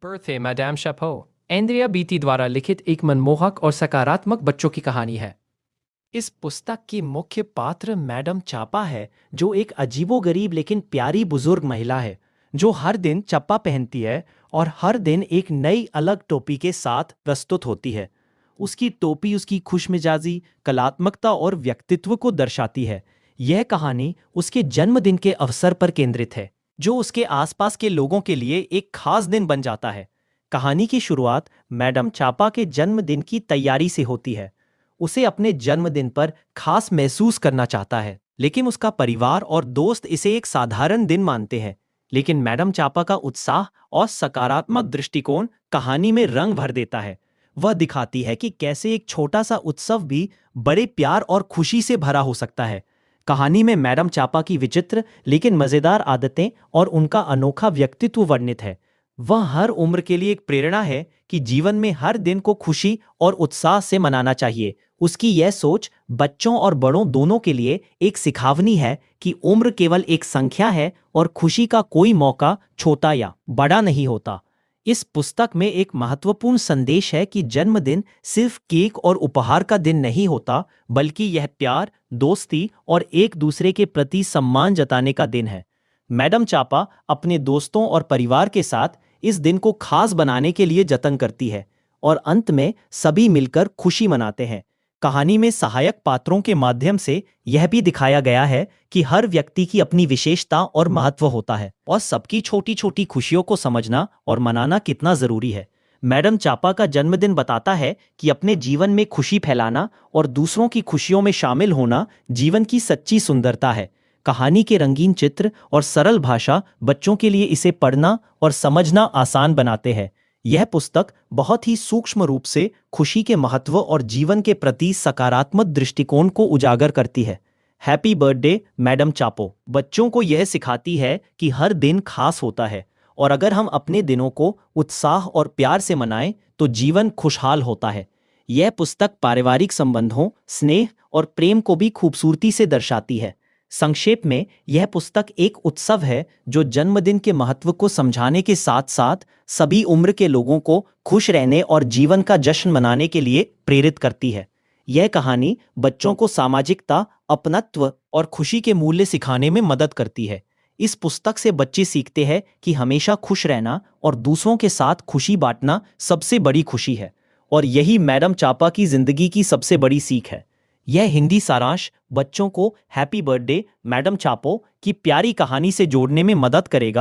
Birth है madam शपो। Andrea BT द्वारा लिखित एक मनमोहक और सकारात्मक बच्चों की कहानी है। इस पुस्तक की मुख्य पात्र मैडम चापा है, जो एक अजीबोगरीब लेकिन प्यारी बुजुर्ग महिला है, जो हर दिन चप्पा पहनती है और हर दिन एक नई अलग टोपी के साथ प्रस्तुत होती है। उसकी टोपी उसकी खुशमिजाजी, कलात्मकता और व्यक्तित्व को दर्शाती है। यह कहानी उसके जन्मदिन के अवसर पर केंद्रित है, जो उसके आसपास के लोगों के लिए एक खास दिन बन जाता है। कहानी की शुरुआत मैडम चापा के जन्मदिन की तैयारी से होती है। उसे अपने जन्मदिन पर खास महसूस करना चाहता है, लेकिन उसका परिवार और दोस्त इसे एक साधारण दिन मानते हैं। लेकिन मैडम चापा का उत्साह और सकारात्मक दृष्टिकोण कहानी में रंग भर देता है। वह दिखाती है कि कैसे एक छोटा सा उत्सव भी बड़े प्यार और खुशी से भरा हो सकता है। कहानी में मैडम चापा की विचित्र लेकिन मजेदार आदतें और उनका अनोखा व्यक्तित्व वर्णित है। वह हर उम्र के लिए एक प्रेरणा है कि जीवन में हर दिन को खुशी और उत्साह से मनाना चाहिए। उसकी यह सोच बच्चों और बड़ों दोनों के लिए एक सिखावनी है कि उम्र केवल एक संख्या है और खुशी का कोई मौका छोटा या बड़ा नहीं होता। इस पुस्तक में एक महत्वपूर्ण संदेश है कि जन्मदिन सिर्फ केक और उपहार का दिन नहीं होता, बल्कि यह प्यार, दोस्ती और एक दूसरे के प्रति सम्मान जताने का दिन है। मैडम चापा अपने दोस्तों और परिवार के साथ इस दिन को खास बनाने के लिए जतन करती है और अंत में सभी मिलकर खुशी मनाते हैं। कहानी में सहायक पात्रों के माध्यम से यह भी दिखाया गया है कि हर व्यक्ति की अपनी विशेषता और महत्व होता है और सबकी छोटी छोटी खुशियों को समझना और मनाना कितना जरूरी है। मैडम चापा का जन्मदिन बताता है कि अपने जीवन में खुशी फैलाना और दूसरों की खुशियों में शामिल होना जीवन की सच्ची सुंदरता है। कहानी के रंगीन चित्र और सरल भाषा बच्चों के लिए इसे पढ़ना और समझना आसान बनाते हैं। यह पुस्तक बहुत ही सूक्ष्म रूप से खुशी के महत्व और जीवन के प्रति सकारात्मक दृष्टिकोण को उजागर करती है। हैप्पी बर्थडे मैडम चापो बच्चों को यह सिखाती है कि हर दिन खास होता है और अगर हम अपने दिनों को उत्साह और प्यार से मनाएं तो जीवन खुशहाल होता है। यह पुस्तक पारिवारिक संबंधों, स्नेह और प्रेम को भी खूबसूरती से दर्शाती है। संक्षेप में, यह पुस्तक एक उत्सव है जो जन्मदिन के महत्व को समझाने के साथ साथ सभी उम्र के लोगों को खुश रहने और जीवन का जश्न मनाने के लिए प्रेरित करती है। यह कहानी बच्चों को सामाजिकता, अपनत्व और खुशी के मूल्य सिखाने में मदद करती है। इस पुस्तक से बच्चे सीखते हैं कि हमेशा खुश रहना और दूसरों के साथ खुशी बांटना सबसे बड़ी खुशी है, और यही मैडम चापा की जिंदगी की सबसे बड़ी सीख है। यह हिंदी सारांश बच्चों को हैप्पी बर्थडे मैडम चापो की प्यारी कहानी से जोड़ने में मदद करेगा।